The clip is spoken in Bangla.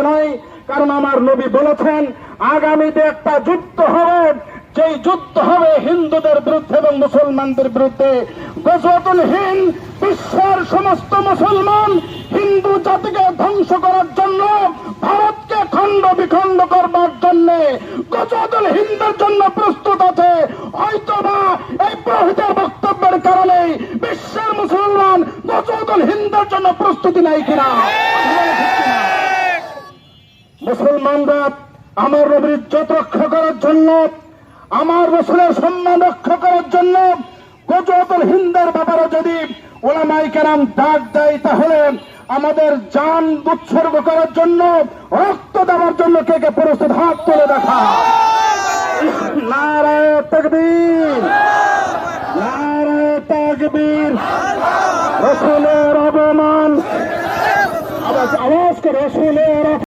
নয়, কারণ আমার নবী বলেছেন আগামীতে একটা যুদ্ধ হবে, যেই যুদ্ধ হবে হিন্দুদের বিরুদ্ধে এবং মুসলমানদের বিরুদ্ধে। গজওয়াতুল হিন্দ বিশ্বের সমস্ত মুসলমান হিন্দু জাতিকে ধ্বংস করার জন্য, ভারতকে খণ্ড বিখণ্ড করবার জন্য গজওয়াতুল হিন্দের জন্য প্রস্তুত আছে। হয়তোবা এই পুরোহিতের বক্তব্যের কারণে বিশ্বের মুসলমান গজওয়াতুল হিন্দের জন্য প্রস্তুতি নেয় কিনা। মুসলমানরা আমার নবীর ইজ্জত রক্ষা করার জন্য, আমার রাসূলের সম্মান রক্ষা করার জন্য গজওয়াতুল হিন্দের ব্যাপারে যদি উলামায়ে কেরাম ডাক দেয়, তাহলে আমাদের জান উৎসর্গ করার জন্য, রক্ত দেওয়ার জন্য কে কে প্রস্তুত? হাত তুলে দেখা। নারায়ে তাকবীর, নারায়ে তাকবীর। রাসূলের অবমান, আওয়াজ করে রাসূলের